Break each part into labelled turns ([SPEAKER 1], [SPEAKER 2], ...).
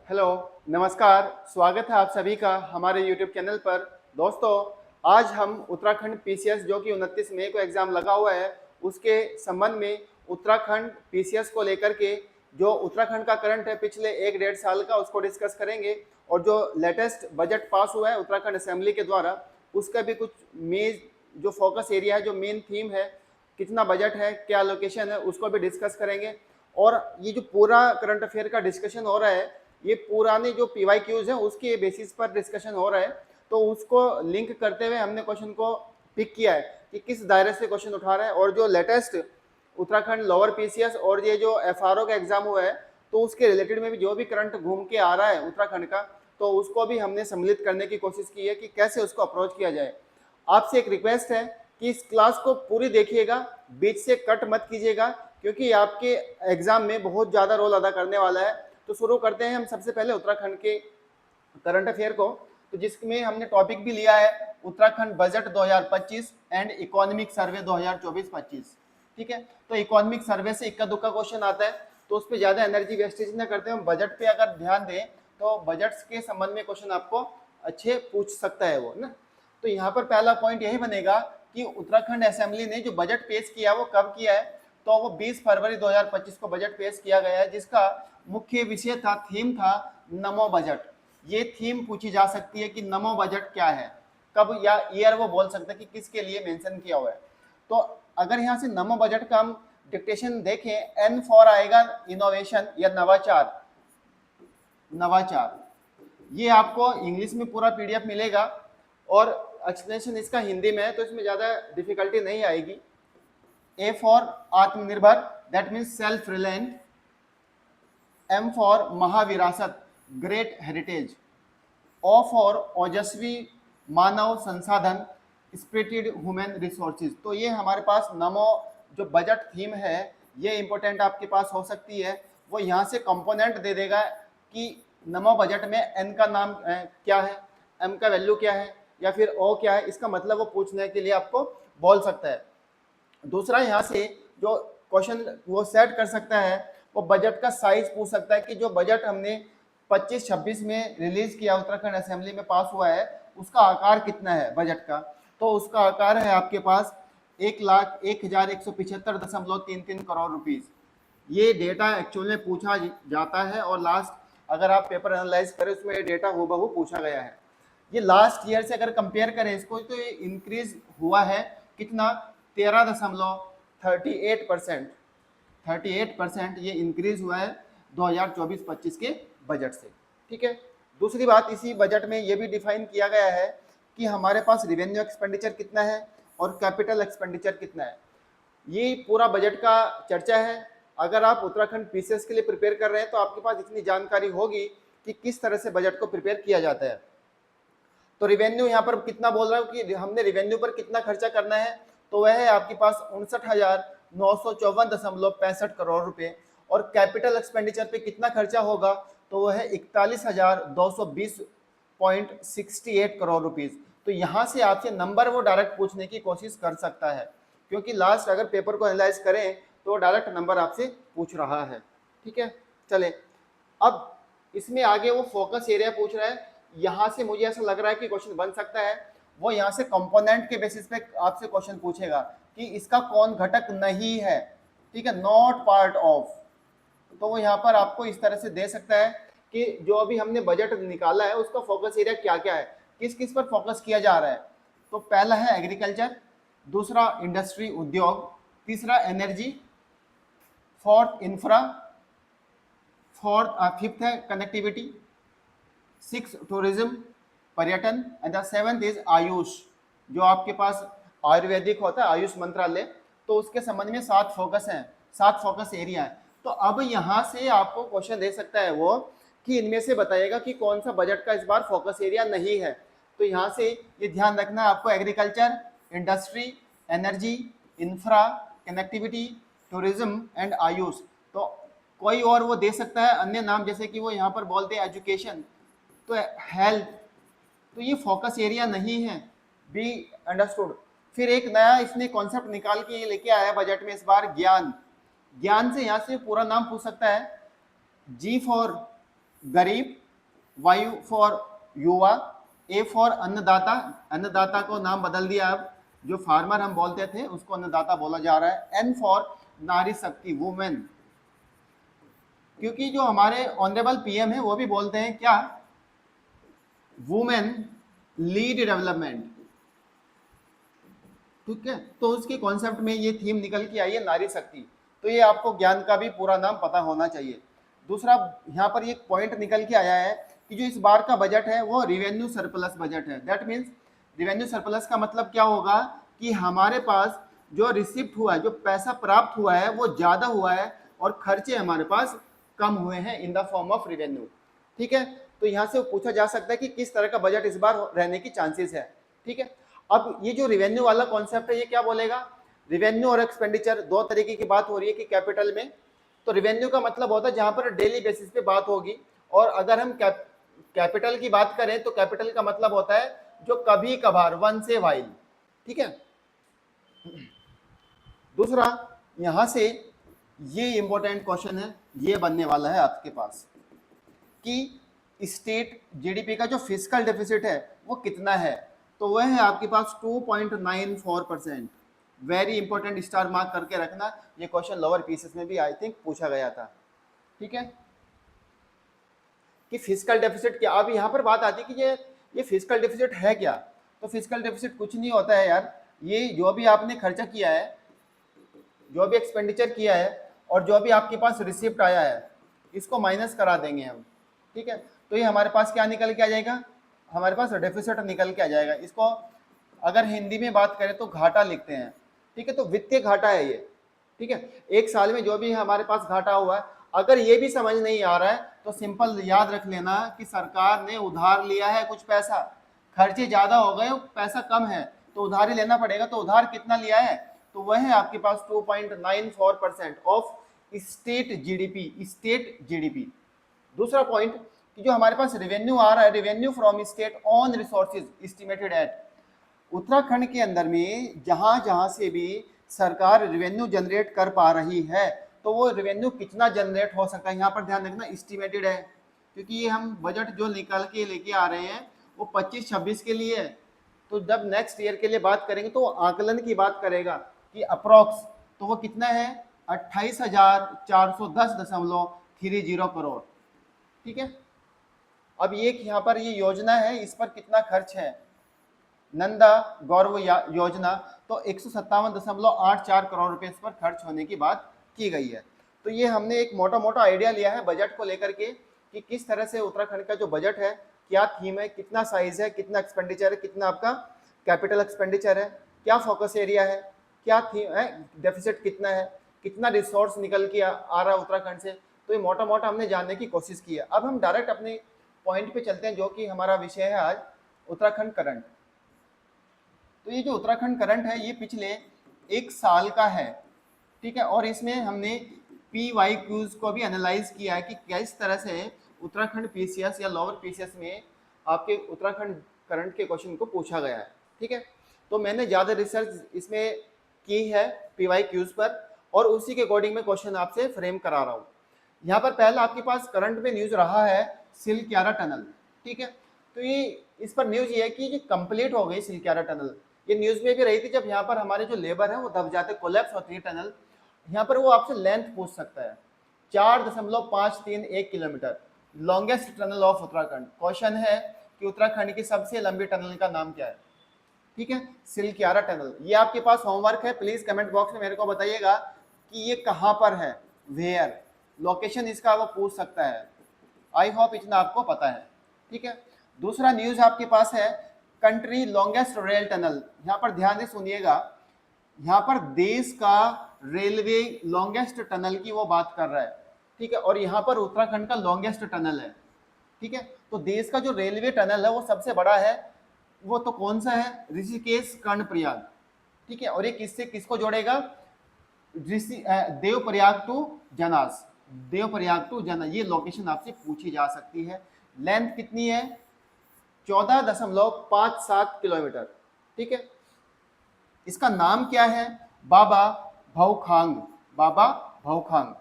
[SPEAKER 1] Hello, नमस्कार। स्वागत है आप सभी का हमारे यूट्यूब चैनल पर। दोस्तों, आज हम उत्तराखंड पीसीएस जो कि 29 मई को एग्ज़ाम लगा हुआ है, उसके संबंध में उत्तराखंड पीसीएस को लेकर के जो उत्तराखंड का करंट है पिछले 1 डेढ़ साल का, उसको डिस्कस करेंगे। और जो लेटेस्ट बजट पास हुआ है उत्तराखंड असेंबली के द्वारा, उसका भी कुछ मेन जो फोकस एरिया है, जो मेन थीम है, कितना बजट है, क्या लोकेशन है, उसको भी डिस्कस करेंगे। और ये जो पूरा करंट अफेयर का डिस्कशन हो रहा है, ये पुराने जो पीवाई क्यूज हैं उसके बेसिस पर डिस्कशन हो रहा है। तो उसको लिंक करते हुए हमने क्वेश्चन को पिक किया है कि किस दायरे से क्वेश्चन उठा रहा है। और जो लेटेस्ट उत्तराखंड लोअर पीसीएस और ये जो एफआरओ का एग्जाम हुआ है, तो उसके रिलेटेड में भी जो भी करंट घूम के आ रहा है उत्तराखंड का, तो उसको भी हमने सम्मिलित करने की कोशिश की है कि कैसे उसको अप्रोच किया जाए। आपसे एक रिक्वेस्ट है कि इस क्लास को पूरी देखिएगा, बीच से कट मत कीजिएगा, क्योंकि आपके एग्जाम में बहुत ज़्यादा रोल अदा करने वाला है। तो शुरू करते हैं हम सबसे पहले उत्तराखंड के करंट अफेयर को, तो जिसमें हमने टॉपिक भी लिया है Uttarakhand budget 2025 and economic survey 2024-25। ठीक है, तो इकोनॉमिक सर्वे से इक्का दुक्का क्वेश्चन आता है, तो उस पर ज़्यादा एनर्जी वेस्टेज न करते हैं, हम बजट पे अगर ध्यान दें तो बजट्स के संबंध में क्वेश्चन आपको अच्छे पूछ सकता है वो ना। तो यहाँ पर पहला पॉइंट यही बनेगा कि उत्तराखंड असेंबली ने जो बजट पेश किया वो कब किया है, तो वो 20 फरवरी 2025 को बजट पेश किया गया है, जिसका मुख्य विषय था, थीम था नमो बजट। ये थीम पूछी जा सकती है कि नमो बजट क्या है, कब या ईयर वो बोल सकते हैं कि किसके लिए मेंशन किया हुआ है। तो अगर यहाँ से नमो बजट का हम डिक्टेशन देखें, एन फॉर आएगा इनोवेशन या नवाचार। नवाचार ये आपको इंग्लिश में पूरा पीडीएफ मिलेगा और एक्सप्लेनेशन इसका हिंदी में है, तो इसमें ज़्यादा डिफिकल्टी नहीं आएगी। A for Atmanirbhar, that means self reliant. M for Mahavirasat, great heritage. O for Ojaswi मानव संसाधन, स्पिरिटेड ह्यूमन रिसोर्सेज। तो ये हमारे पास नमो जो बजट थीम है, ये इंपॉर्टेंट आपके पास हो सकती है। वो यहाँ से कंपोनेंट दे देगा कि नमो बजट में एन का नाम क्या है, एम का वैल्यू क्या है, या फिर ओ क्या है, इसका मतलब वो पूछने के लिए आपको बोल सकता है। दूसरा, यहाँ से जो क्वेश्चन वो सेट कर सकता है, वो बजट का साइज पूछ सकता है कि जो बजट हमने 25-26 में रिलीज किया, उत्तराखंड असेंबली में पास हुआ है, उसका आकार कितना है बजट का। तो उसका आकार है आपके पास 1,01,175.33 करोड़ रुपीस। ये डेटा एक्चुअल में पूछा जाता है और लास्ट अगर आप पेपर एनालाइज करें उसमें ये डेटा हूबहू पूछा गया है। ये लास्ट ईयर से अगर कंपेयर करें इसको, तो ये इंक्रीज हुआ है कितना, 13.38%। 38% ये इंक्रीज हुआ है 2024-25 के बजट से। ठीक है, दूसरी बात, इसी बजट में ये भी डिफाइन किया गया है कि हमारे पास रिवेन्यू एक्सपेंडिचर कितना है और कैपिटल एक्सपेंडिचर कितना है। ये पूरा बजट का चर्चा है। अगर आप उत्तराखंड पीसीएस के लिए प्रिपेयर कर रहे हैं तो आपके पास इतनी जानकारी होगी कि किस तरह से बजट को प्रिपेयर किया जाता है। तो रिवेन्यू यहाँ पर कितना बोल रहा हूँ कि हमने रिवेन्यू पर कितना खर्चा करना है, तो वह है आपके पास 59,954.65 करोड़ रुपए। और कैपिटल एक्सपेंडिचर पे कितना खर्चा होगा, तो वह है 41,220.68 करोड़ रुपीज। तो यहाँ से आपसे नंबर वो डायरेक्ट पूछने की कोशिश कर सकता है, क्योंकि लास्ट अगर पेपर को एनालाइज करें तो डायरेक्ट नंबर आपसे पूछ रहा है। ठीक है, चले अब इसमें आगे वो फोकस एरिया पूछ रहा है। यहाँ से मुझे ऐसा लग रहा है कि क्वेश्चन बन सकता है, वो यहाँ से कंपोनेंट के बेसिस पे आपसे क्वेश्चन पूछेगा कि इसका कौन घटक नहीं है। ठीक है, नॉट पार्ट ऑफ। तो वो यहाँ पर आपको इस तरह से दे सकता है कि जो अभी हमने बजट निकाला है उसका फोकस एरिया क्या क्या है, किस किस पर फोकस किया जा रहा है। तो पहला है एग्रीकल्चर, दूसरा इंडस्ट्री उद्योग, तीसरा एनर्जी, फोर्थ इंफ्रा, फिफ्थ है कनेक्टिविटी, सिक्स टूरिज्म पर्यटन, and the seventh is Ayush. जो आपके पास आयुर्वेदिक होता है आयुष मंत्रालय, तो उसके संबंध में 7 फोकस हैं, 7 फोकस एरिया है। तो अब यहाँ से आपको क्वेश्चन दे सकता है वो कि इनमें से बताइएगा कि कौन सा बजट का इस बार फोकस एरिया नहीं है। तो यहाँ से ये ध्यान रखना है आपको, agriculture, industry, energy, infra, connectivity, tourism and Ayush. तो कोई और वो दे सकता है अन्य नाम, जैसे कि वो यहाँ पर बोलते हैं एजुकेशन, तो हेल्थ, तो ये फोकस एरिया नहीं है, बी अंडरस्टूड। फिर एक नया इसने कॉन्सेप्ट निकाल के ये लेके आया बजट में इस बार, ज्ञान। ज्ञान से यहाँ से पूरा नाम पूछ सकता है, जी फॉर गरीब, वायु फॉर युवा, ए फॉर अन्नदाता, अन्नदाता को नाम बदल दिया अब, जो फार्मर हम बोलते थे उसको अन्नदाता बोला जा रहा है, एन फॉर नारी शक्ति, वुमेन, क्योंकि जो हमारे ऑनरेबल पीएम है वो भी बोलते हैं क्या, वुमेन लीड डेवलपमेंट, ठीक है। तो उसके कॉन्सेप्ट में ये थीम निकल के आई है नारी शक्ति। तो ये आपको ज्ञान का भी पूरा नाम पता होना चाहिए। दूसरा यहाँ पर एक पॉइंट निकल के आया है कि जो इस बार का बजट है वो रिवेन्यू सरप्लस बजट है। दैट मीन्स रिवेन्यू सरप्लस का मतलब क्या होगा कि हमारे पास जो रिसिप्ट हुआ है, जो पैसा प्राप्त हुआ है वो ज़्यादा हुआ है और खर्चे हमारे पास कम हुए हैं in the form of revenue, ठीक है। तो यहाँ से पूछा जा सकता है कि किस तरह का बजट इस बार रहने की चांसेस है, ठीक है। अब ये जो रिवेन्यू वाला कॉन्सेप्ट है ये क्या बोलेगा, रिवेन्यू और एक्सपेंडिचर दो तरीके की बात हो रही है कि कैपिटल में, तो रिवेन्यू का मतलब होता है जहां पर डेली बेसिस पे बात होगी, और अगर हम कैपिटल की बात करें तो कैपिटल का मतलब होता है जो कभी कभार, वन से वाइल, ठीक है। दूसरा यहां से ये इंपॉर्टेंट क्वेश्चन है, ये बनने वाला है आपके पास कि स्टेट जीडीपी का जो फिजिकल डेफिसिट है वो कितना है, तो वह है आपके पास 2.94%। वेरी इंपॉर्टेंट, स्टार मार्क करके रखना, ये क्वेश्चन लोअर पीसीएस में भी आई थिंक पूछा गया था, ठीक है, कि फिजिकल डेफिसिट क्या। अब यहाँ पर बात आती है कि ये फिजिकल डेफिसिट है क्या, तो फिजिकल डेफिसिट कुछ नहीं होता है यार, ये जो भी आपने खर्चा किया है, जो भी एक्सपेंडिचर किया है और जो भी आपके पास रिसिप्ट आया है इसको माइनस करा देंगे हम, ठीक है। तो ये हमारे पास क्या निकल के आ जाएगा, हमारे पास डेफिसिट निकल के आ जाएगा। इसको अगर हिंदी में बात करें तो घाटा लिखते हैं, ठीक है। तो वित्तीय घाटा है ये, ठीक है। एक साल में जो भी हमारे पास घाटा हुआ है, अगर ये भी समझ नहीं आ रहा है तो सिंपल याद रख लेना कि सरकार ने उधार लिया है कुछ पैसा, खर्चे ज्यादा हो गए, पैसा कम है तो उधार ही लेना पड़ेगा। तो उधार कितना लिया है, तो वह है आपके पास 2.94% of state GDP, state GDP. दूसरा पॉइंट कि जो हमारे पास रेवेन्यू आ रहा है, revenue from state on resources estimated at, Uttarakhand के अंदर में जहां जहां से भी सरकार रेवेन्यू जनरेट कर पा रही है तो वो रेवेन्यू कितना जनरेट हो सकता है, यहाँ पर ध्यान रखना एस्टिमेटेड है, क्योंकि ये हम बजट जो निकाल के लेके आ रहे हैं वो 25-26 के लिए है। तो जब नेक्स्ट ईयर के लिए बात करेंगे तो आकलन की बात करेगा कि अप्रोक्स, तो वो कितना है 28,410.30 करोड़, ठीक है। अब ये यहाँ पर ये योजना है, इस पर कितना खर्च है, नंदा गौरव योजना, तो 157.84 करोड़ रुपए इस पर खर्च होने की बात की गई है। तो ये हमने एक मोटा मोटा आइडिया लिया है बजट को लेकर के कि किस तरह से उत्तराखंड का जो बजट है, क्या थीम है, कितना साइज है, कितना एक्सपेंडिचर है, कितना आपका कैपिटल एक्सपेंडिचर है, क्या फोकस एरिया है, क्या थीम है, डेफिसिट कितना है, कितना रिसोर्स निकल के आ रहा है उत्तराखंड से। तो ये मोटा मोटा हमने जानने की कोशिश की है। अब हम डायरेक्ट अपने पॉइंट पे चलते हैं जो कि हमारा विषय है आज, उत्तराखंड करंट। तो ये जो उत्तराखंड करंट है ये पिछले एक साल का है, ठीक है। और इसमें हमने PYQs को भी एनालाइज किया है कि किस तरह से उत्तराखंड पीसीएस या लोअर पीसीएस में आपके उत्तराखंड करंट के क्वेश्चन को पूछा गया है, ठीक है। तो मैंने ज़्यादा रिसर्च इसमें की है PYQs पर, और उसी के अकॉर्डिंग मैं क्वेश्चन आपसे फ्रेम करा रहा हूँ। यहाँ पर पहला आपके पास करंट में न्यूज़ रहा है सिलक्यारा टनल, ठीक है। तो ये इस पर न्यूज़ ये है कि ये कंप्लीट हो गई सिलक्यारा टनल। ये न्यूज़ में भी रही थी जब यहाँ पर हमारे जो लेबर है वो दब जाते, कोलैप्स होती है टनल। यहाँ पर वो आपसे लेंथ पूछ सकता है, 4.531 kilometre, longest tunnel of Uttarakhand. Question है कि उत्तराखंड की सबसे लंबी टनल का नाम क्या है, ठीक है, सिलक्यारा टनल। ये आपके पास होमवर्क है, प्लीज कमेंट बॉक्स में मेरे को बताइएगा कि ये कहाँ पर है, वेयर, लोकेशन इसका वो पूछ सकता है। आई होप इतना आपको पता है, ठीक है। दूसरा न्यूज आपके पास है कंट्री लॉन्गेस्ट रेल टनल। यहाँ पर ध्यान से सुनिएगा, यहाँ पर देश का रेलवे लॉन्गेस्ट टनल की वो बात कर रहा है, ठीक है। और यहाँ पर उत्तराखंड का लॉन्गेस्ट टनल है, ठीक है। तो देश का जो रेलवे टनल है वो सबसे बड़ा है, वो तो कौन सा है, ऋषिकेश कर्णप्रयाग, ठीक है। और ये किससे किसको जोड़ेगा, Devprayag to Janas, Devprayag to जना, ये लोकेशन आपसे पूछी जा सकती है। लेंथ कितनी है, 14.57 किलोमीटर, ठीक है। इसका नाम क्या है, बाबा भौखांग, बाबा भौखांग।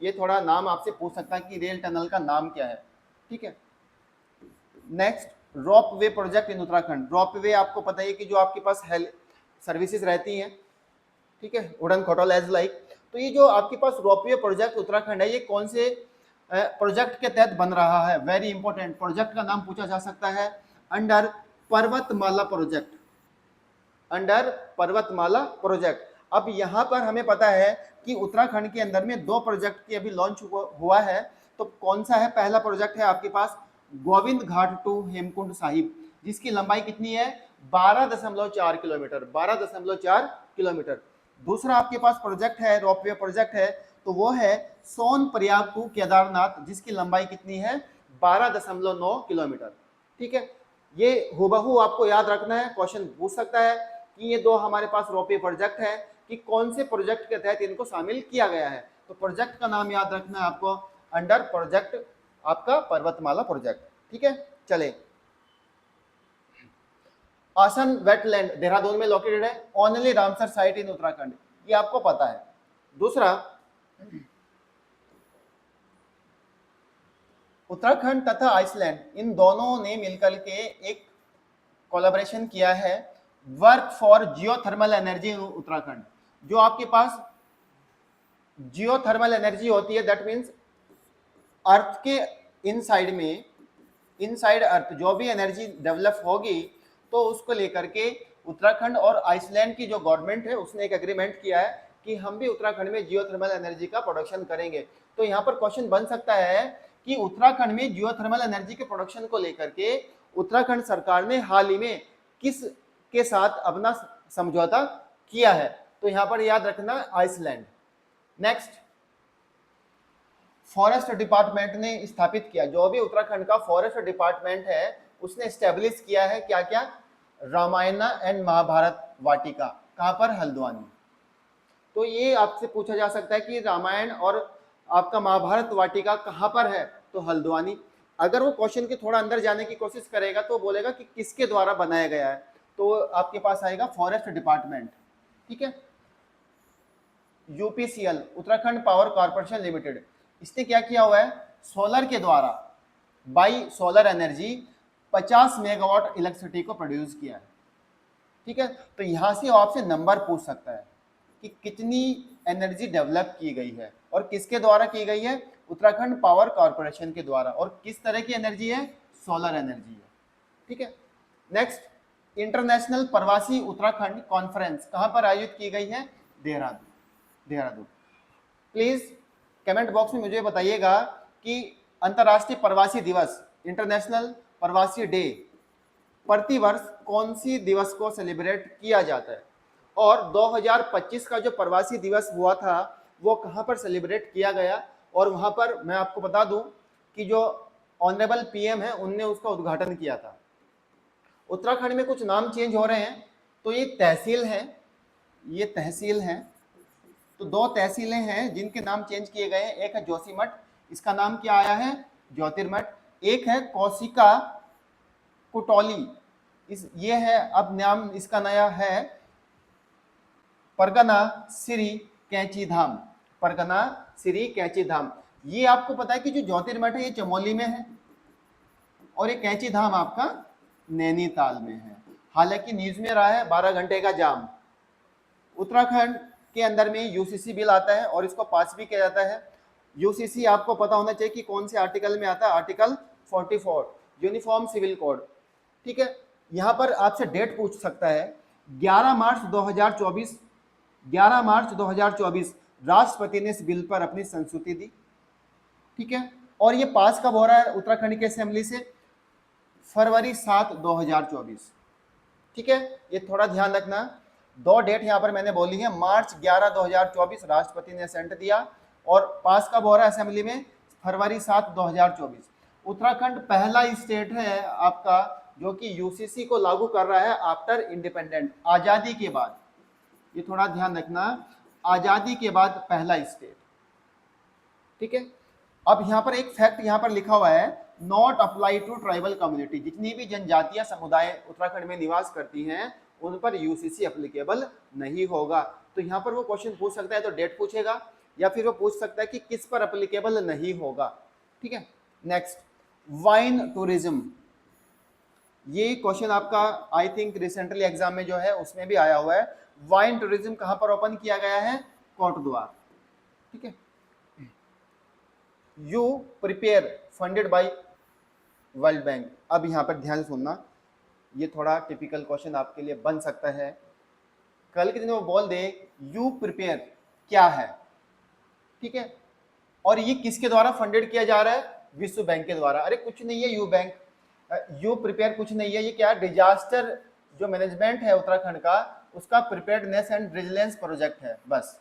[SPEAKER 1] ये थोड़ा नाम आपसे पूछ सकता है कि रेल टनल का नाम क्या है, ठीक है। Next, ropeway project in Uttarakhand. Ropeway आपको पता है कि जो आपके पास हेल्थ सर्विसेज रहती हैं, ठीक है, उड़न खटोला एज लाइक। तो ये जो आपके पास रोप वे प्रोजेक्ट उत्तराखंड है, ये कौन से प्रोजेक्ट के तहत बन रहा है? वेरी इंपॉर्टेंट, प्रोजेक्ट का नाम पूछा जा सकता है। अंडर पर्वतमाला प्रोजेक्ट, अंडर पर्वतमाला प्रोजेक्ट। अब यहाँ पर हमें पता है कि उत्तराखंड के अंदर में 2 प्रोजेक्ट की अभी लॉन्च हुआ है। तो कौन सा है? पहला प्रोजेक्ट है आपके पास गोविंद घाट टू हेमकुंड साहिब, जिसकी लंबाई कितनी है? 12.4 किलोमीटर, 12.4 किलोमीटर। दूसरा आपके पास प्रोजेक्ट है, रोपवे प्रोजेक्ट है, तो वो है सोन प्रयाग टू केदारनाथ, जिसकी लंबाई कितनी है? 12.9 किलोमीटर। ठीक है, ये हुबहू आपको याद रखना है, क्वेश्चन पूछ सकता है कि ये 2 हमारे पास रोपवे प्रोजेक्ट है, कि कौन से प्रोजेक्ट के तहत इनको शामिल किया गया है। तो प्रोजेक्ट का नाम याद रखना है आपको, अंडर प्रोजेक्ट आपका पर्वतमाला प्रोजेक्ट। ठीक है, चले। आसन वेटलैंड देहरादून में लोकेटेड है, ओनली रामसर साइट इन उत्तराखंड, ये आपको पता है। दूसरा, उत्तराखंड तथा आइसलैंड इन दोनों ने मिलकर के एक कोलैबोरेशन किया है, work for geothermal energy in Uttarakhand. जो आपके पास जियोथर्मल एनर्जी होती है, दैट मीन्स अर्थ के इनसाइड में, इनसाइड अर्थ जो भी एनर्जी डेवलप होगी, तो उसको लेकर के उत्तराखंड और आइसलैंड की जो गवर्नमेंट है उसने एक एग्रीमेंट किया है कि हम भी उत्तराखंड में जियोथर्मल एनर्जी का प्रोडक्शन करेंगे। तो यहाँ पर क्वेश्चन बन सकता है कि उत्तराखंड में जियोथर्मल एनर्जी के प्रोडक्शन को लेकर के उत्तराखंड सरकार ने हाल ही में किस के साथ अपना समझौता किया है? तो यहाँ पर याद रखना, आइसलैंड। नेक्स्ट, फॉरेस्ट डिपार्टमेंट ने स्थापित किया, जो भी उत्तराखंड का फॉरेस्ट डिपार्टमेंट है उसने स्टैब्लिश किया है क्या क्या? रामायण एंड महाभारत वाटिका। कहां पर? हल्द्वानी। तो ये आपसे पूछा जा सकता है कि रामायण और आपका महाभारत वाटिका कहां पर है? तो हल्द्वानी। अगर वो क्वेश्चन के थोड़ा अंदर जाने की कोशिश करेगा तो बोलेगा कि किसके द्वारा बनाया गया है, तो आपके पास आएगा फॉरेस्ट डिपार्टमेंट। ठीक है। UPCL, Uttarakhand power corporation limited, इसने क्या किया हुआ है? सोलर के द्वारा, by solar energy 50 megawatt electricity को प्रोड्यूस किया है। ठीक है, तो यहां से आपसे नंबर पूछ सकता है कि कितनी एनर्जी डेवलप की गई है और किसके द्वारा की गई है? उत्तराखंड पावर कॉर्पोरेशन के द्वारा। और किस तरह की एनर्जी है? सोलर एनर्जी है। ठीक है। नेक्स्ट, इंटरनेशनल प्रवासी उत्तराखंड कॉन्फ्रेंस कहां पर आयोजित की गई है? Dehradun, Dehradun. Please comment box में मुझे बताइएगा कि अंतर्राष्ट्रीय प्रवासी दिवस, इंटरनेशनल प्रवासी डे, प्रतिवर्ष कौन सी दिवस को सेलिब्रेट किया जाता है? और 2025 का जो प्रवासी दिवस हुआ था वो कहां पर सेलिब्रेट किया गया? और वहां पर मैं आपको बता दूं कि जो ऑनरेबल पीएम है उनने उसका उद्घाटन किया था। उत्तराखंड में कुछ नाम चेंज हो रहे हैं, तो ये तहसील है, ये तहसील है। तो 2 तहसीलें हैं जिनके नाम चेंज किए गए हैं। एक है जोशीमठ, इसका नाम क्या आया है? ज्योतिर्मठ। एक है कौशिका कुटौली, ये है, अब नाम इसका नया है परगना श्री कैंची धाम, परगना श्री कैंची धाम। ये आपको पता है कि जो ज्योतिर्मठ है ये चमोली में है और ये कैंची धाम आपका नैनीताल में है। हालांकि न्यूज में रहा है 12 घंटे का जाम। उत्तराखंड के अंदर में यूसीसी बिल आता है और इसको पास भी किया जाता है। यूसीसी आपको पता होना चाहिए कि कौन से आर्टिकल में आता है? Article 44, uniform civil code. ठीक है, यहां पर आपसे डेट पूछ सकता है। 11 मार्च 2024, 11 मार्च 2024 राष्ट्रपति ने इस बिल पर अपनी संस्तुति दी। ठीक है, और ये पास कब हो रहा है उत्तराखंड की असेंबली से? फरवरी 7, 2024। ठीक है, ये थोड़ा ध्यान रखना। 2 डेट यहां पर मैंने बोली है, मार्च 11, 2024 राष्ट्रपति ने असेंट दिया, और पास कब हो रहा है असेंबली में? फरवरी 7, 2024। उत्तराखंड पहला स्टेट है आपका जो कि यूसीसी को लागू कर रहा है आफ्टर इंडिपेंडेंट, आजादी के बाद। ये थोड़ा ध्यान रखना, आजादी के बाद पहला स्टेट। ठीक है, अब यहाँ पर एक फैक्ट यहाँ पर लिखा हुआ है, not apply to tribal community. जितनी भी जनजातीय समुदाय उत्तराखंड में निवास करती हैं उन पर यूसीसी एप्लीकेबल नहीं होगा। तो यहाँ पर वो क्वेश्चन पूछ सकता है, तो डेट पूछेगा, या फिर वो पूछ सकता है कि किस पर एप्लीकेबल नहीं होगा। ठीक है। नेक्स्ट, वाइन टूरिज्म, ये क्वेश्चन आपका आई थिंक रिसेंटली एग्जाम में जो है उसमें भी आया हुआ है। वाइन टूरिज्म कहां पर ओपन किया गया है? कोटद्वार। ठीक है। You prepare funded by world bank. अब यहां पर ध्यान से सुनना, ये थोड़ा टिपिकल क्वेश्चन आपके लिए बन सकता है। कल के दिन वो बोल दे यू प्रिपेयर क्या है, ठीक है, और ये किसके द्वारा फंडेड किया जा रहा है? विश्व बैंक के द्वारा। अरे कुछ नहीं है यू बैंक, यू प्रिपेयर कुछ नहीं है, ये क्या है? डिजास्टर जो मैनेजमेंट है उत्तराखंड का, उसका प्रिपेयर्डनेस एंड रेजिलियंस प्रोजेक्ट है बस।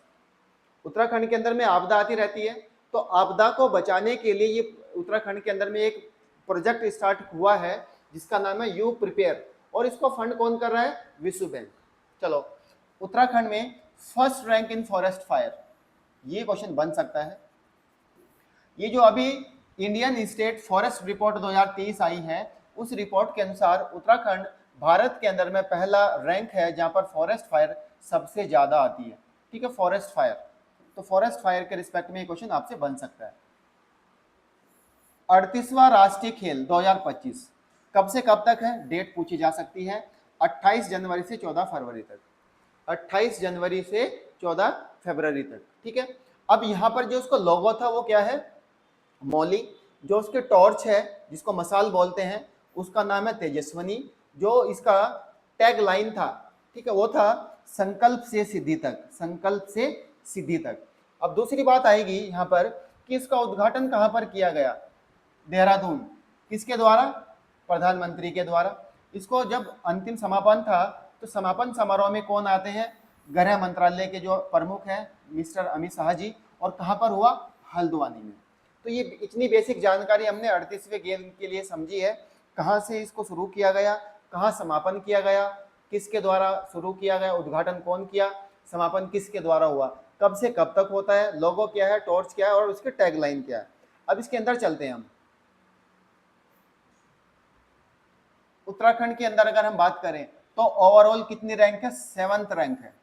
[SPEAKER 1] उत्तराखंड के अंदर में आपदा आती रहती है, तो आपदा को बचाने के लिए ये उत्तराखंड के अंदर में एक प्रोजेक्ट स्टार्ट हुआ है जिसका नाम है यू प्रिपेयर, और इसको फंड कौन कर रहा है? विश्व बैंक। चलो, उत्तराखंड में first rank in forest fire, ये क्वेश्चन बन सकता है। ये जो अभी इंडियन स्टेट फॉरेस्ट रिपोर्ट 2023 आई है, उस रिपोर्ट के अनुसार उत्तराखंड भारत के अंदर में पहला रैंक है जहां पर फॉरेस्ट फायर सबसे ज्यादा आती है। ठीक है, फॉरेस्ट फायर, तो फॉरेस्ट फायर के रिस्पेक्ट में ये क्वेश्चन आपसे बन सकता है। 38वां राष्ट्रीय खेल 2025 कब से कब तक है? डेट पूछी जा सकती है। 28 जनवरी से 14 फरवरी तक, 28 जनवरी से 14 फरवरी तक। ठीक है। अब यहां पर जो उसका लोगो था वो क्या है? मौली। जो उसके टॉर्च है जिसको मसाल बोलते हैं, उसका नाम है तेजस्वनी। जो इसका टैग लाइन था, ठीक है, वो था संकल्प से सिद्धि तक, संकल्प से सिद्धि तक। अब दूसरी बात आएगी यहाँ पर कि इसका उद्घाटन कहाँ पर किया गया? देहरादून। किसके द्वारा? प्रधानमंत्री के द्वारा। इसको जब अंतिम समापन था तो समापन समारोह में कौन आते हैं? गृह मंत्रालय के जो प्रमुख हैं मिस्टर अमित शाह जी, और कहाँ पर हुआ? हल्द्वानी में। तो ये इतनी बेसिक जानकारी हमने 38वें गेम के लिए समझी है। कहाँ से इसको शुरू किया गया, कहाँ समापन किया गया, किसके द्वारा शुरू किया गया, उद्घाटन कौन किया, समापन किसके द्वारा हुआ, कब से कब तक होता है, लोगो क्या है, टॉर्च क्या है, और उसके टैगलाइन क्या है। अब इसके अंदर चलते हैं हम। उत्तराखंड के अंदर अगर हम बात करें तो ओवरऑल कितनी रैंक है? 7th रैंक है।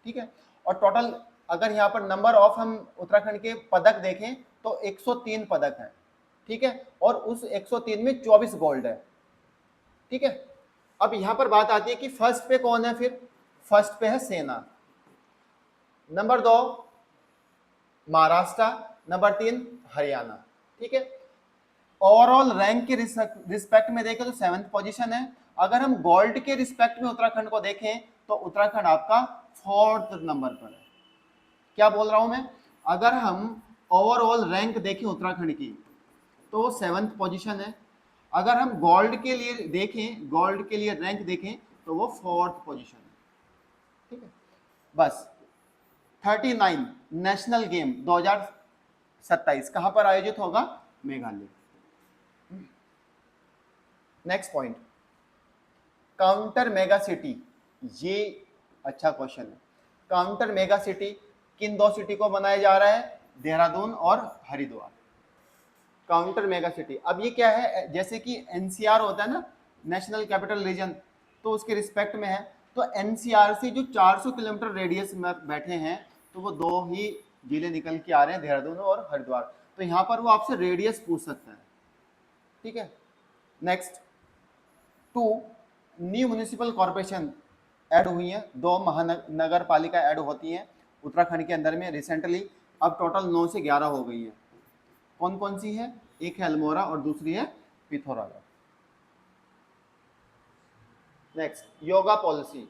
[SPEAKER 1] ठीक है। और टोटल अगर यहाँ पर नंबर ऑफ हम उत्तराखंड के पदक देखें तो 103 पदक है। ठीक है। और उस 103 में 24 गोल्ड है। ठीक है। अब यहां पर बात आती है कि फर्स्ट पे कौन है? फिर फर्स्ट पे है सेना, नंबर 2 महाराष्ट्र, नंबर 3 हरियाणा। ठीक है। ओवरऑल रैंक के रिस्पेक्ट में देखें तो 7th पोजीशन है। अगर हम गोल्ड के रिस्पेक्ट में उत्तराखंड को देखें तो उत्तराखंड आपका 4th नंबर पर है। क्या बोल रहा हूं मैं? अगर हम ओवरऑल रैंक देखें उत्तराखंड की तो 7th पोजीशन है। अगर हम गोल्ड के लिए देखें, गोल्ड के लिए रैंक देखें तो वो 4th पोजीशन है। ठीक है। बस 39 नेशनल गेम 2027 कहां पर आयोजित होगा? Meghalaya. Next point, counter mega city. ये अच्छा क्वेश्चन है। काउंटर मेगा सिटी किन 2 सिटी को बनाया जा रहा है? देहरादून और हरिद्वार। काउंटर मेगा सिटी, अब ये क्या है? जैसे कि एनसीआर होता है ना, नेशनल कैपिटल रीजन, तो उसके रिस्पेक्ट में है। तो एनसीआर से जो 400 किलोमीटर रेडियस में बैठे हैं, तो वो 2 ही जिले निकल के आ रहे हैं, देहरादून और हरिद्वार। तो यहाँ पर वो आपसे रेडियस पूछ सकता है। ठीक है। Next 2 new municipal corporation add हुई हैं, 2 महानगर पालिका ऐड होती हैं उत्तराखंड के अंदर में रिसेंटली। अब टोटल 9 से 11 हो गई है। कौन कौन सी है? एक है अल्मोड़ा और दूसरी है Pithoragarh. Next, yoga policy.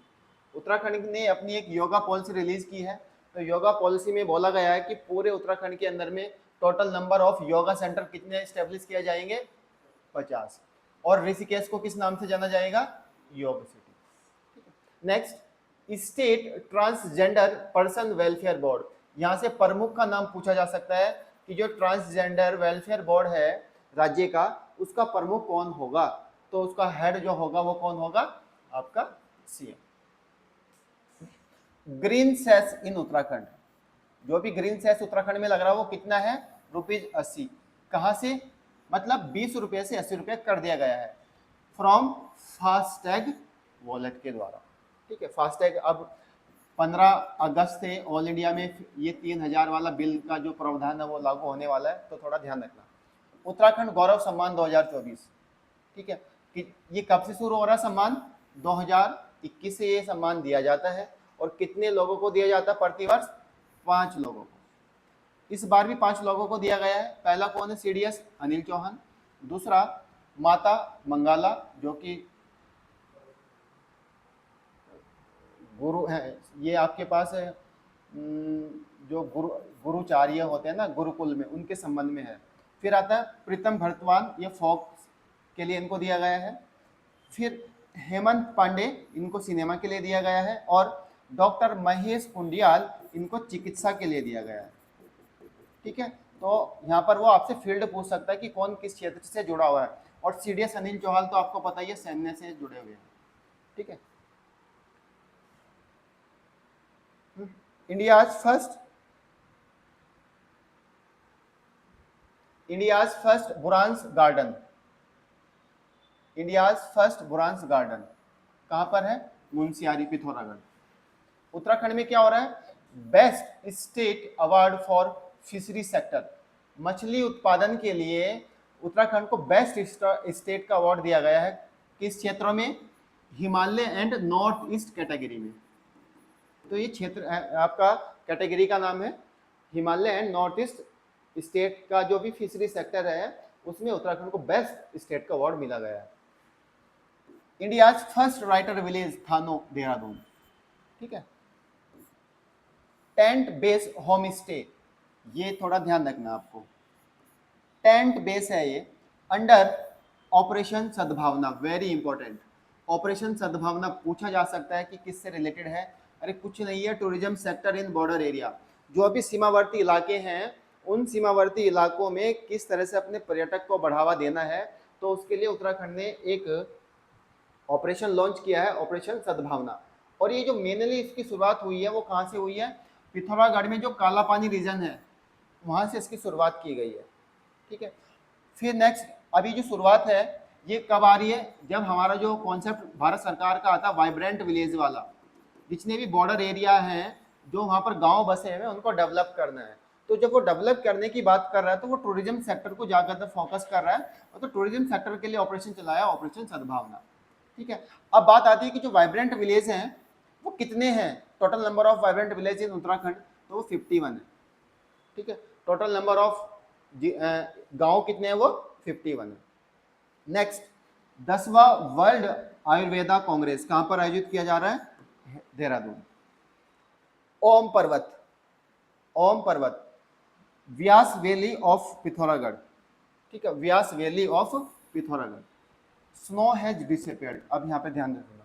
[SPEAKER 1] Uttarakhand ने अपनी एक योगा पॉलिसी रिलीज की है। तो योगा पॉलिसी में बोला गया है कि पूरे उत्तराखंड के अंदर में total number of yoga centre कितने स्टेब्लिश किए जाएंगे? 50। और ऋषिकेश को किस नाम से जाना जाएगा? योग city. Next, state transgender person welfare board. यहां से प्रमुख का नाम पूछा जा सकता है कि जो ट्रांसजेंडर वेलफेयर बोर्ड है राज्य का, उसका प्रमुख कौन होगा? तो उसका हेड जो होगा वो कौन होगा? आपका सीएम। ग्रीन सेस इन उत्तराखंड, जो भी ग्रीन सेस उत्तराखंड में लग रहा है वो कितना है? ₹80। कहां से? मतलब 20 रुपए से 80 रुपए कर दिया गया है फ्रॉम फास्टैग वॉलेट के द्वारा। ठीक है। फास्टैग अब 15 अगस्त से ऑल इंडिया में ये 3000 वाला बिल का जो प्रावधान है वो लागू होने वाला है, तो थोड़ा ध्यान रखना। उत्तराखंड गौरव सम्मान 2024। ठीक है, कि ये कब से शुरू हो रहा है सम्मान? 2021 से ये सम्मान दिया जाता है। और कितने लोगों को दिया जाता है प्रतिवर्ष? 5 लोगों को। इस बार भी 5 लोगों को दिया गया है। पहला कौन है? सीडीएस अनिल चौहान। दूसरा माता मंगाला, जो कि गुरु है, ये आपके पास है जो गुरुचार्य होते हैं ना गुरुकुल में, उनके संबंध में है। फिर आता है प्रीतम भरतवान, ये फोक के लिए इनको दिया गया है। फिर हेमंत पांडे, इनको सिनेमा के लिए दिया गया है। और डॉक्टर महेश पुंडियाल, इनको चिकित्सा के लिए दिया गया है। ठीक है, तो यहाँ पर वो आपसे फील्ड पूछ सकता है कि कौन किस क्षेत्र से जुड़ा हुआ है। और सीडीएस अनिल चौहान तो आपको पता ही है, सैन्य से जुड़े हुए हैं। ठीक है, India's first Buransh garden, India's first Buransh garden कहां पर है? मुंशियारी, पिथौरागढ़। उत्तराखंड में क्या हो रहा है? Best state award for fishery sector, मछली उत्पादन के लिए उत्तराखंड को बेस्ट स्टेट का अवार्ड दिया गया है। किस क्षेत्रों में? Himalaya and north east category में। तो ये क्षेत्र आपका कैटेगरी का नाम है Himalaya and north east state का। जो भी फिशरी सेक्टर है उसमें उत्तराखंड को बेस्ट स्टेट का अवार्ड मिला गया है। इंडियाज फर्स्ट राइटर विलेज थानो, देहरादून। ठीक है, टेंट बेस होम स्टे, ये थोड़ा ध्यान रखना आपको। टेंट बेस है ये, अंडर ऑपरेशन सद्भावना, वेरी इंपॉर्टेंट। ऑपरेशन सद्भावना पूछा जा सकता है कि किससे रिलेटेड है? अरे कुछ नहीं है, tourism sector in border area. जो भी सीमावर्ती इलाके हैं, उन सीमावर्ती इलाकों में किस तरह से अपने पर्यटक को बढ़ावा देना है, तो उसके लिए उत्तराखंड ने एक ऑपरेशन लॉन्च किया है, ऑपरेशन सद्भावना। और ये जो मेनली इसकी शुरुआत हुई है वो कहाँ से हुई है? पिथौरागढ़ में जो काला पानी रीजन है वहाँ से इसकी शुरुआत की गई है। ठीक है, फिर नेक्स्ट अभी जो शुरुआत है ये कब आ रही है? जब हमारा जो कॉन्सेप्ट भारत सरकार का आता है वाइब्रेंट विलेज वाला, जितने भी बॉर्डर एरिया हैं जो वहाँ पर गांव बसे हुए हैं उनको डेवलप करना है। तो जब वो डेवलप करने की बात कर रहा है तो वो टूरिज्म सेक्टर को ज्यादा फोकस कर रहा है, और तो टूरिज्म सेक्टर के लिए ऑपरेशन चलाया, ऑपरेशन सद्भावना। ठीक है, अब बात आती है कि जो वाइब्रेंट विलेज हैं वो कितने हैं? Total number of vibrant village in Uttarakhand, तो वो 51 है। ठीक है, टोटल नंबर ऑफ गांव कितने हैं? वो 51 है। नेक्स्ट, 10वां वर्ल्ड आयुर्वेदा कांग्रेस कहां पर आयोजित किया जा रहा है? देहरादून। ओम पर्वत, ओम पर्वत, व्यास वैली ऑफ पिथौरागढ़। ठीक है, Vyas valley of Pithoragarh. Snow has disappeared, अब यहाँ पे ध्यान रखना,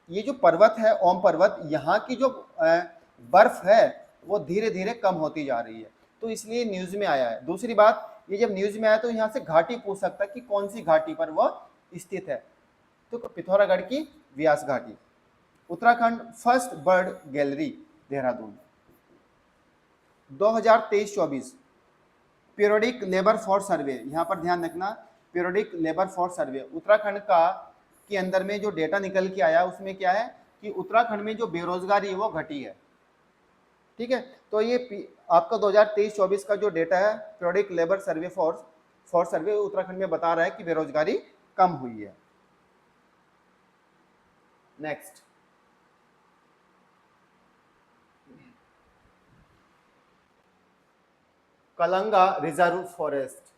[SPEAKER 1] ये जो पर्वत है ओम पर्वत, यहाँ की जो बर्फ है वो धीरे धीरे कम होती जा रही है, तो इसलिए न्यूज में आया है। दूसरी बात, ये जब न्यूज में आया तो यहाँ से घाटी पूछ सकता है कि कौन सी घाटी पर वो स्थित है, तो पिथौरागढ़ की व्यास घाटी। Uttarakhand first bird gallery, Dehradun. 2023-24 periodic labour force survey, यहाँ पर ध्यान रखना, periodic labour force survey Uttarakhand का के अंदर में जो डेटा निकल के आया उसमें क्या है कि उत्तराखंड में जो बेरोजगारी है वो घटी है। ठीक है, तो ये आपका 2023-24 का जो डेटा है पीरियोडिक लेबर सर्वे फोर्स सर्वे उत्तराखंड में बता रहा है कि बेरोजगारी कम हुई है। नेक्स्ट, कलंगा रिजर्व फॉरेस्ट,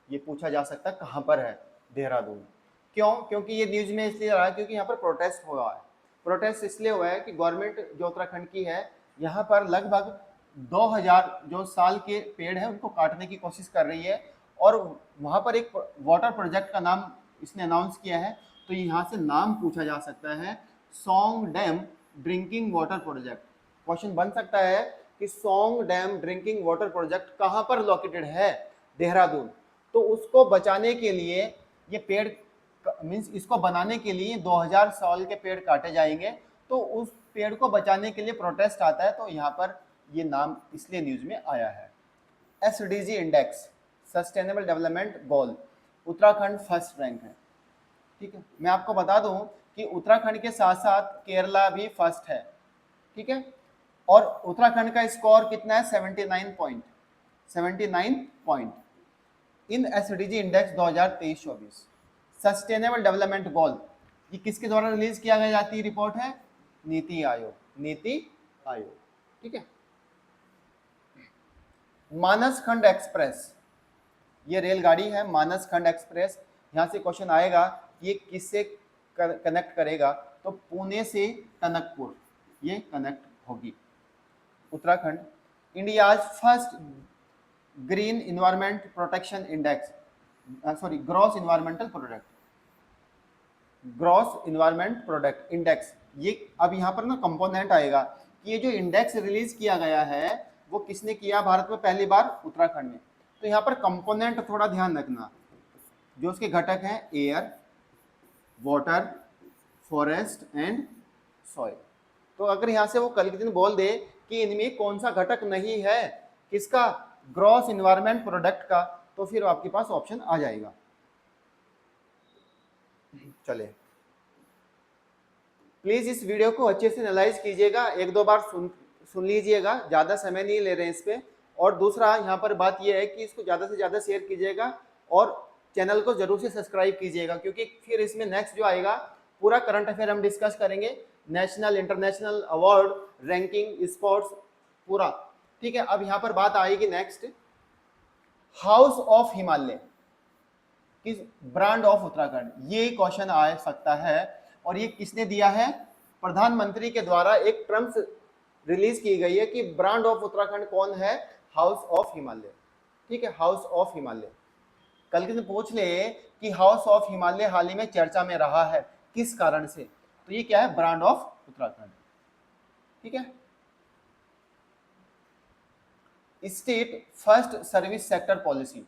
[SPEAKER 1] ये पूछा जा सकता है कहां पर है? देहरादून। क्यों? क्योंकि ये न्यूज में इसलिए रहा है क्योंकि यहाँ पर प्रोटेस्ट हुआ है। प्रोटेस्ट इसलिए हुआ है कि गवर्नमेंट जो उत्तराखंड की है यहाँ पर लगभग 2000 जो साल के पेड़ हैं उनको काटने की कोशिश कर रही है, और वहाँ पर एक वाटर प्रोजेक्ट का नाम इसने अनाउंस किया है। तो यहाँ से नाम पूछा जा सकता है, song dam drinking water project. Question बन सकता है कि song dam drinking water project कहाँ पर लोकेटेड है? देहरादून। तो उसको बचाने के लिए ये पेड़ मीन्स इसको बनाने के लिए 2000 साल के पेड़ काटे जाएंगे, तो उस पेड़ को बचाने के लिए प्रोटेस्ट आता है, तो यहाँ पर ये नाम इसलिए न्यूज में आया है। एसडीजी इंडेक्स, सस्टेनेबल डेवलपमेंट गोल, उत्तराखंड फर्स्ट रैंक है। ठीक है, मैं आपको बता दूं कि उत्तराखंड के साथ साथ केरला भी फर्स्ट है। ठीक है, और उत्तराखंड का स्कोर कितना है? 79 point. In SDG index 2023-24 sustainable development goal ये किसके द्वारा रिलीज किया गया जाती रिपोर्ट है? नीति आयोग, नीति आयोग। ठीक है। मानस खंड एक्सप्रेस ये रेलगाड़ी है, मानस खंड एक्सप्रेस। यहां से क्वेश्चन आएगा ये किससे कनेक्ट करेगा? तो पुणे से टनकपुर ये कनेक्ट होगी। Uttarakhand India's first green environment protection index, sorry gross environmental product, gross environment product index. ये अब यहाँ पर ना कंपोनेंट आएगा कि ये जो इंडेक्स रिलीज किया गया है वो किसने किया भारत में पहली बार? उत्तराखंड में। तो यहाँ पर कंपोनेंट थोड़ा ध्यान रखना, जो उसके घटक हैं air, water, forest and soil. तो अगर यहाँ से वो कल के दिन बोल दे कि इनमें कौन सा घटक नहीं है किसका? ग्रॉस इन्वायरमेंट प्रोडक्ट का, तो फिर आपके पास ऑप्शन आ जाएगा। चले प्लीज इस वीडियो को अच्छे से एनालाइज कीजिएगा, एक दो बार सुन लीजिएगा, ज्यादा समय नहीं ले रहे हैं इस पे। और दूसरा यहाँ पर बात यह है कि इसको ज्यादा से ज्यादा शेयर कीजिएगा और चैनल को जरूर से सब्सक्राइब कीजिएगा, क्योंकि फिर इसमें नेक्स्ट जो आएगा पूरा करंट अफेयर हम डिस्कस करेंगे, national international award ranking sports पूरा। ठीक है। अब यहाँ पर बात आएगी नेक्स्ट, हाउस ऑफ हिमालय किस ब्रांड ऑफ उत्तराखंड, ये क्वेश्चन आ सकता है। और ये किसने दिया है? प्रधानमंत्री के द्वारा एक टर्म्स रिलीज की गई है कि ब्रांड ऑफ उत्तराखंड कौन है? House of Himalaya. ठीक है, हाउस ऑफ हिमालय। कल के दिन पूछ ले कि हाउस ऑफ हिमालय हाल ही में चर्चा में रहा है, किस कारण से? तो ये क्या है? Brand of Uttarakhand. ठीक है। State first service sector policy,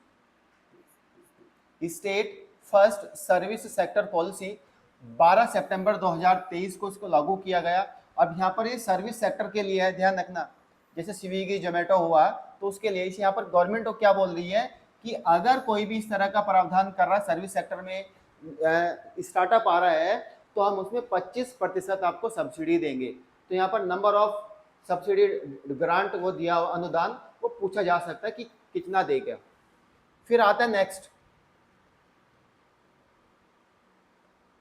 [SPEAKER 1] state first service sector policy 12 सितंबर 2023 को इसको लागू किया गया। अब यहाँ पर ये सर्विस सेक्टर के लिए है, ध्यान रखना। जैसे स्विगी जोमेटो हुआ तो उसके लिए यहाँ पर गवर्नमेंट तो क्या बोल रही है कि अगर कोई भी इस तरह का प्रावधान कर रहा है, सर्विस सेक्टर में स्टार्टअप आ रहा है, तो हम उसमें 25% आपको सब्सिडी देंगे। तो यहाँ पर नंबर ऑफ सब्सिडी ग्रांट वो दिया अनुदान वो पूछा जा सकता है कि कितना देगा। फिर आता है next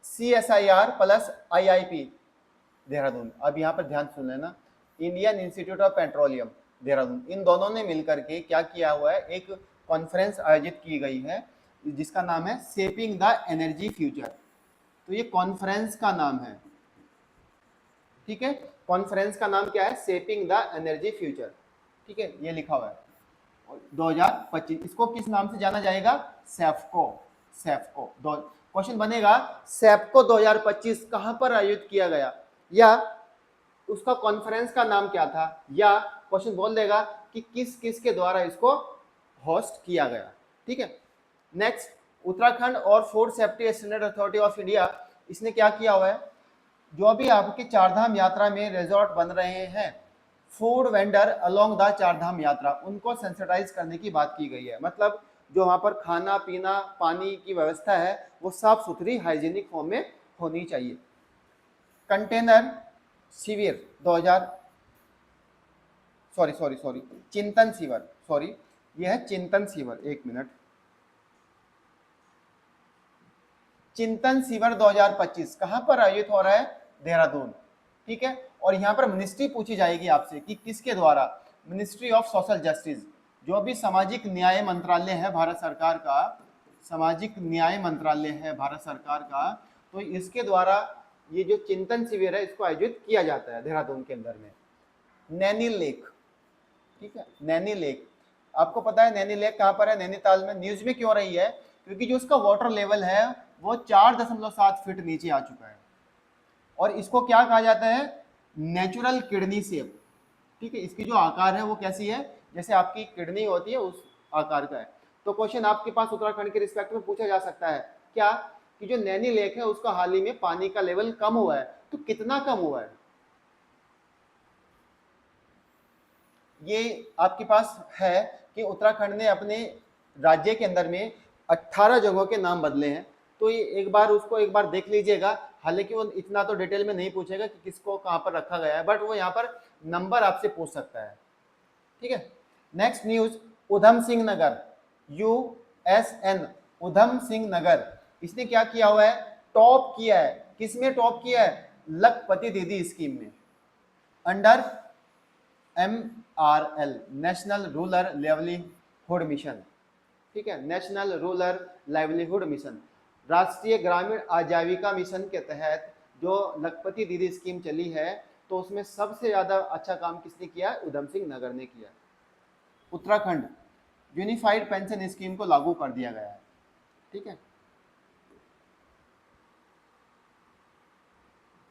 [SPEAKER 1] CSIR plus IIP Dehradun. अब यहाँ पर ध्यान सुन लेना, Indian Institute of Petroleum Dehradun, इन दोनों ने मिलकर के क्या किया हुआ है? एक कॉन्फ्रेंस आयोजित की गई है जिसका नाम है शेपिंग द एनर्जी फ्यूचर। तो ये कॉन्फ्रेंस का नाम है। ठीक है, कॉन्फ्रेंस का नाम क्या है? Shaping the energy future. ठीक है, ये लिखा हुआ है 2025। इसको किस नाम से जाना जाएगा? सेफ्को। सेफ्को। क्वेश्चन बनेगा सेप्को 2025 कहां पर आयोजित किया गया, या उसका कॉन्फ्रेंस का नाम क्या था, या क्वेश्चन बोल देगा कि किस किस के द्वारा इसको होस्ट किया गया। ठीक है। नेक्स्ट, उत्तराखंड और food safety standard authority of India, इसने क्या किया हुआ है? जो भी आपके चारधाम यात्रा में रिजॉर्ट बन रहे हैं, food vendor along the Chardham यात्रा, उनको सेंसिटाइज करने की बात की गई है। मतलब जो वहाँ पर खाना पीना पानी की व्यवस्था है वो साफ सुथरी हाइजीनिक फॉर्म में होनी चाहिए। कंटेनर शिविर 2000 सॉरी चिंतन शिविर, सॉरी यह है चिंतन शिविर, एक मिनट, चिंतन शिविर 2025 कहां पर आयोजित हो रहा है? देहरादून। ठीक है। और यहाँ पर मिनिस्ट्री पूछी जाएगी आपसे कि किसके द्वारा? मिनिस्ट्री ऑफ सोशल जस्टिस, जो भी सामाजिक न्याय मंत्रालय है भारत सरकार का, सामाजिक न्याय मंत्रालय है भारत सरकार का, तो इसके द्वारा ये जो चिंतन शिविर है इसको आयोजित किया जाता है देहरादून के अंदर में। नैनी लेक, ठीक है, नैनी लेक, आपको पता है नैनी लेक कहाँ पर है? नैनीताल में। न्यूज में क्यों रही है? क्योंकि जो उसका वाटर लेवल है वो 4.7 फीट नीचे आ चुका है, और इसको क्या कहा जाता है? Natural kidney shape. ठीक है, इसकी जो आकार है वो कैसी है? जैसे आपकी किडनी होती है उस आकार का है। तो क्वेश्चन आपके पास उत्तराखंड के रिस्पेक्ट में पूछा जा सकता है क्या, कि जो नैनी लेक है उसका हाल ही में पानी का लेवल कम हुआ है, तो कितना कम हुआ है? ये आपके पास है कि उत्तराखंड ने अपने राज्य के अंदर में 18 जगहों के नाम बदले हैं। तो ये एक बार देख लीजिएगा। हालांकि वो इतना तो डिटेल में नहीं पूछेगा कि किसको कहां पर रखा गया है, बट वो यहाँ पर नंबर आपसे पूछ सकता है। ठीक है। Next news, Udham Singh Nagar SN Udham Singh Nagar, इसने क्या किया हुआ है, टॉप किया है। किसमें टॉप किया है, लखपति दीदी स्कीम में, under MRL national rural livelihood mission, ठीक है, नेशनल रूरल लाइवलीहुड मिशन, राष्ट्रीय ग्रामीण आजीविका मिशन के तहत जो लखपति दीदी स्कीम चली है, तो उसमें सबसे ज्यादा अच्छा काम किसने किया है, उधम सिंह नगर ने किया। उत्तराखंड यूनिफाइड पेंशन स्कीम को लागू कर दिया गया है, ठीक है।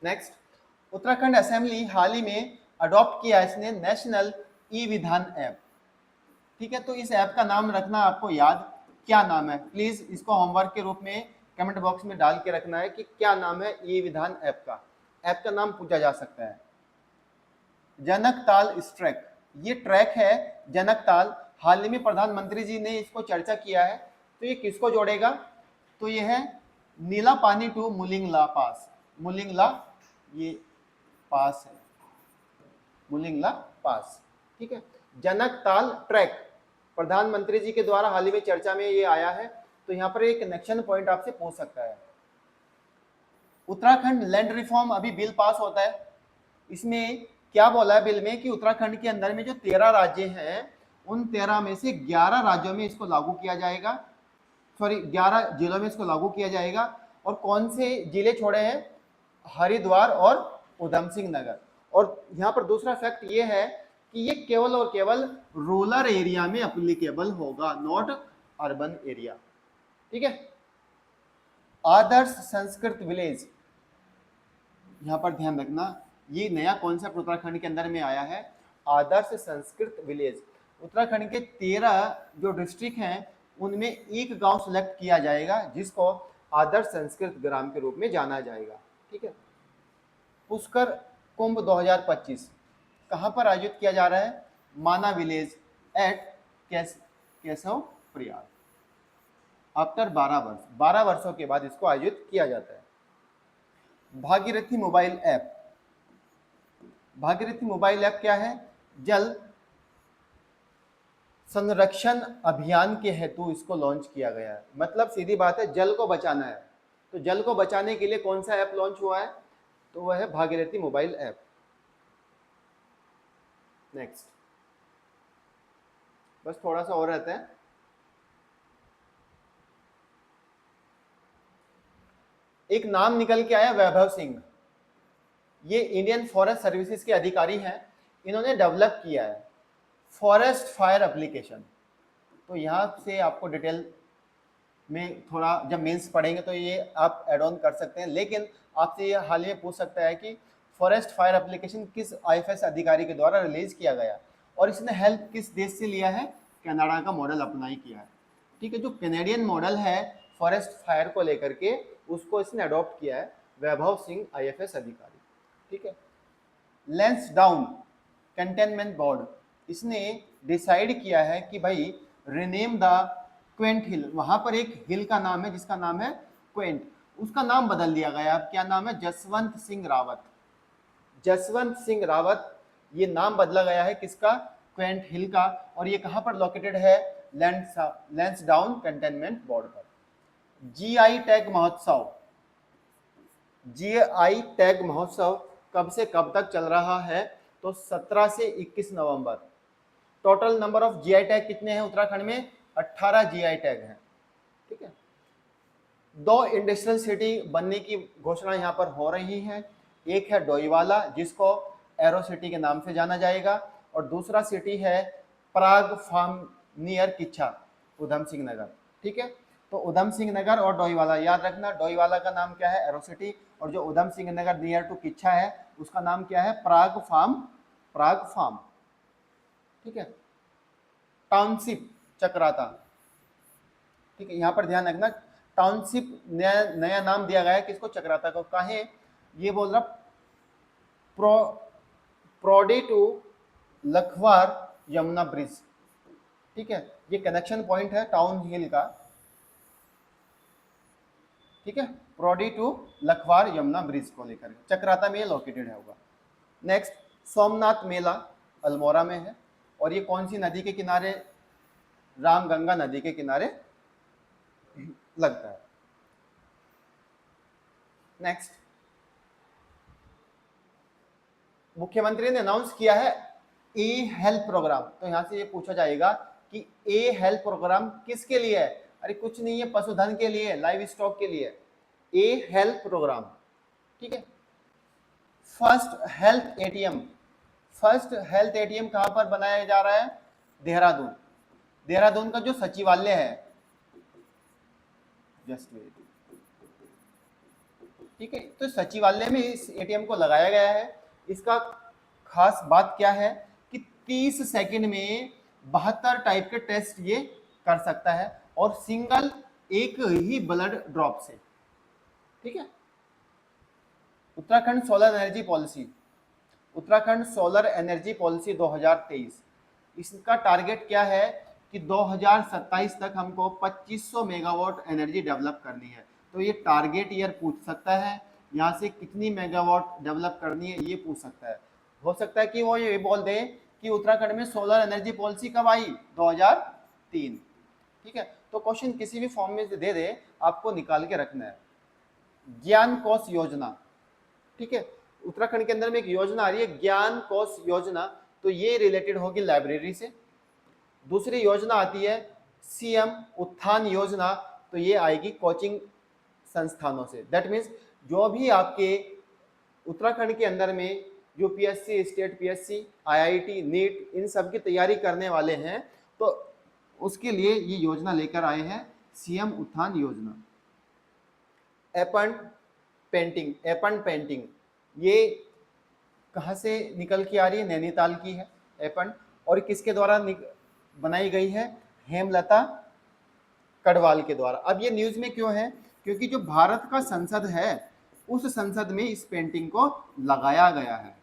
[SPEAKER 1] नेक्स्ट, उत्तराखंड असेंबली हाल ही में अडॉप्ट किया इसने नेशनल ई विधान ऐप, ठीक है। तो इस ऐप का नाम रखना आपको याद, क्या नाम है, प्लीज इसको होमवर्क के रूप में कमेंट बॉक्स में डाल के रखना है कि क्या नाम है ई विधान ऐप का। ऐप का नाम पूछा जा सकता है। जनकताल ट्रैक, ये ट्रैक है जनकताल, हाल ही में प्रधानमंत्री जी ने इसको चर्चा किया है। तो ये किसको जोड़ेगा, तो ये है नीला पानी टू मुलिंगला पास, मुलिंगला ये पास है, मुलिंगला पास, ठीक है। जनकताल ट्रैक प्रधानमंत्री जी के द्वारा हाल ही में चर्चा में ये आया है, तो यहाँ पर एक कनेक्शन पॉइंट आपसे पूछ सकता है। उत्तराखंड लैंड रिफॉर्म अभी बिल पास होता है, इसमें क्या बोला है बिल में कि उत्तराखंड के अंदर में जो 13 राज्य हैं, उन 13 में से 11 राज्यों में इसको लागू किया जाएगा, सॉरी 11 जिलों में इसको लागू किया जाएगा। और कौन से जिले छोड़े हैं, हरिद्वार और उधम सिंह नगर। और यहाँ पर दूसरा फैक्ट ये है कि ये केवल और केवल रूरल एरिया में एप्लीकेबल होगा, नॉट अर्बन एरिया, ठीक है। आदर्श संस्कृत विलेज, यहाँ पर ध्यान रखना, ये नया कॉन्सेप्ट उत्तराखंड के अंदर में आया है, आदर्श संस्कृत विलेज। उत्तराखंड के 13 जो डिस्ट्रिक्ट हैं उनमें एक गांव सेलेक्ट किया जाएगा जिसको आदर्श संस्कृत ग्राम के रूप में जाना जाएगा, ठीक है। पुष्कर कुंभ 2025 कहाँ पर आयोजित किया जा रहा है, Mana village at Keshav Prayag. After 12 वर्षों के बाद इसको आयोजित किया जाता है। Bhagirathi mobile app, Bhagirathi mobile app क्या है, जल संरक्षण अभियान के हेतु इसको लॉन्च किया गया है। मतलब सीधी बात है, जल को बचाना है, तो जल को बचाने के लिए कौन सा ऐप लॉन्च हुआ है, तो वह है भागीरथी मोबाइल ऐप। नेक्स्ट, बस थोड़ा सा और रहता है। एक नाम निकल के आया, वैभव सिंह, ये इंडियन फॉरेस्ट सर्विसेज के अधिकारी हैं, इन्होंने डेवलप किया है फॉरेस्ट फायर एप्लीकेशन। तो यहाँ से आपको डिटेल में थोड़ा जब मेंस पढ़ेंगे तो ये आप एड ऑन कर सकते हैं, लेकिन आपसे ये हाल ही में पूछ सकता है कि फॉरेस्ट फायर एप्लीकेशन किस IFS अधिकारी के द्वारा रिलीज किया गया और इसने हेल्प किस देश से लिया है, कनाडा का मॉडल अप्लाई किया है, ठीक है। जो कैनेडियन मॉडल है फॉरेस्ट फायर को लेकर के, उसको इसने अडॉप्ट किया है वैभव सिंह IFS अधिकारी, ठीक है। लेंस डाउन कंटेनमेंट बोर्ड, इसने डिसाइड किया है कि भाई रिनेम द क्वेंट हिल, वहां पर एक हिल का नाम है जिसका नाम है क्वेंट, उसका नाम बदल दिया गया। अब क्या नाम है, जसवंत सिंह रावत, जसवंत सिंह रावत, ये नाम बदला गया है किसका, क्वेंट हिल का। और ये कहां पर लोकेटेड है, लेंस डाउन कंटेनमेंट बोर्ड पर। GI टैग महोत्सव, GI टैग महोत्सव कब से कब तक चल रहा है, तो 17 से 21 नवंबर। Total number of GI tag कितने हैं उत्तराखंड में, 18 GI टैग हैं, ठीक है। 2 इंडस्ट्रियल सिटी बनने की घोषणा यहाँ पर हो रही है, एक है डोईवाला जिसको एरो सिटी के नाम से जाना जाएगा, और दूसरा सिटी है पराग फार्म नियर किच्छा, उधम सिंह नगर, ठीक है। तो उधम सिंह नगर और डोईवाला याद रखना, डोईवाला का नाम क्या है, एरो सिटी, और जो उधम सिंह नगर नियर टू किच्छा है उसका नाम क्या है, पराग फार्म, पराग फार्म, ठीक है। टाउनशिप चक्राता, ठीक है, यहाँ पर ध्यान रखना, टाउनशिप नया नाम दिया गया है किसको, चक्राता को। काहे, ये बोल रहा प्रोडे टू लखवार यमुना ब्रिज, ठीक है, ये कनेक्शन पॉइंट है टाउन हिल का, ठीक है, प्रोडी टू लखवार यमुना ब्रिज को लेकर चक्राता में ये लोकेटेड है होगा। नेक्स्ट, सोमनाथ मेला अल्मोड़ा में है, और ये कौन सी नदी के किनारे, रामगंगा नदी के किनारे लगता है। नेक्स्ट, मुख्यमंत्री ने अनाउंस किया है ए हेल्थ प्रोग्राम। तो यहां से ये पूछा जाएगा कि ए हेल्थ प्रोग्राम किसके लिए है? अरे कुछ नहीं है, पशुधन के लिए, लाइव स्टॉक के लिए। ए हेल्थ प्रोग्राम, ठीक है। First health ATM, first health ATM कहां पर बनाया जा रहा है? देहरादून। देहरादून का जो सचिवालय है, जस्ट वेट, ठीक है। तो सचिवालय में इस एटीएम को लगाया गया है। इसका खास बात क्या है कि 30 सेकंड में 72 टाइप के टेस्ट ये कर सकता है और सिंगल एक ही ब्लड ड्रॉप से, ठीक है। Uttarakhand solar energy policy, Uttarakhand solar energy policy 2023, इसका टारगेट क्या है कि 2027 तक हमको 2500 मेगावाट एनर्जी डेवलप करनी है। तो ये टारगेट ईयर पूछ सकता है, यहाँ से कितनी मेगावाट डेवलप करनी है ये पूछ सकता है। हो सकता है कि वो ये बोल दे कि उत्तराखंड में सोलर एनर्जी पॉलिसी कब आई? 2003, ठीक है। तो क्वेश्चन किसी भी फॉर्म में दे दे, आपको निकाल के रखना है। ज्ञान कोश योजना, ठीक है। उत्तराखंड के अंदर में एक योजना आ रही है ज्ञान कोश योजना, तो ये रिलेटेड होगी लाइब्रेरी से। दूसरी योजना आती है सीएम उत्थान योजना, तो ये आएगी कोचिंग संस्थानों से। दैट मीन्स जो भी आपके उत्तराखंड के अंदर में UPSC, state PSC, IIT, NEET, इन सब की तैयारी करने वाले हैं, तो उसके लिए ये योजना लेकर आए हैं CM Utthan Yojana. एपन painting, एपन painting ये कहाँ से निकल के आ रही है? नैनीताल की है एपन, और किसके द्वारा बनाई गई है? हेमलता कड़वाल के द्वारा। अब ये न्यूज में क्यों है? क्योंकि जो भारत का संसद है, उस संसद में इस पेंटिंग को लगाया गया है,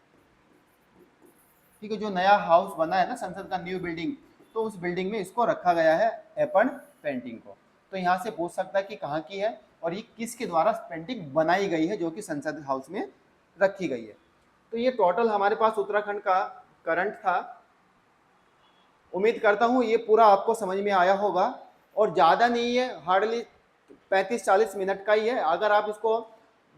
[SPEAKER 1] ठीक है। जो नया हाउस बना है ना संसद का, न्यू बिल्डिंग, तो उस बिल्डिंग में इसको रखा गया है एपन पेंटिंग को। तो यहाँ से पूछ सकता है कि कहाँ की है और ये किसके द्वारा पेंटिंग बनाई गई है जो कि संसद हाउस में रखी गई है। तो ये टोटल हमारे पास उत्तराखंड का करंट था। उम्मीद करता हूँ ये पूरा आपको समझ में आया होगा, और ज़्यादा नहीं है, हार्डली 35-40 मिनट का ही है। अगर आप इसको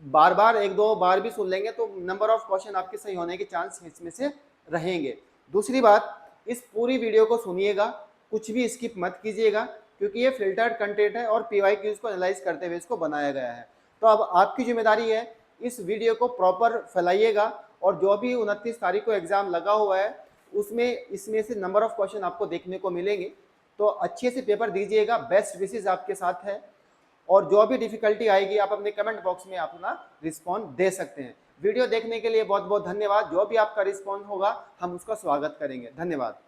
[SPEAKER 1] बार बार 1-2 बार भी सुन लेंगे तो नंबर ऑफ क्वेश्चन आपके सही होने के चांस इसमें से रहेंगे। दूसरी बात, इस पूरी वीडियो को सुनिएगा, कुछ भी स्किप मत कीजिएगा, क्योंकि ये फिल्टर्ड कंटेंट है और पीवाईक्यूज को एनालाइज करते हुए इसको बनाया गया है। तो अब आपकी जिम्मेदारी है इस वीडियो को प्रॉपर फैलाइएगा, और जो भी 29 तारीख को एग्जाम लगा हुआ है उसमें इसमें से नंबर ऑफ क्वेश्चन आपको देखने को मिलेंगे। तो अच्छे से पेपर दीजिएगा, बेस्ट विशेष आपके साथ है, और जो भी डिफिकल्टी आएगी आप अपने कमेंट बॉक्स में अपना रिस्पॉन्स दे सकते हैं। वीडियो देखने के लिए बहुत बहुत धन्यवाद। जो भी आपका रिस्पॉन्स होगा हम उसका स्वागत करेंगे। धन्यवाद।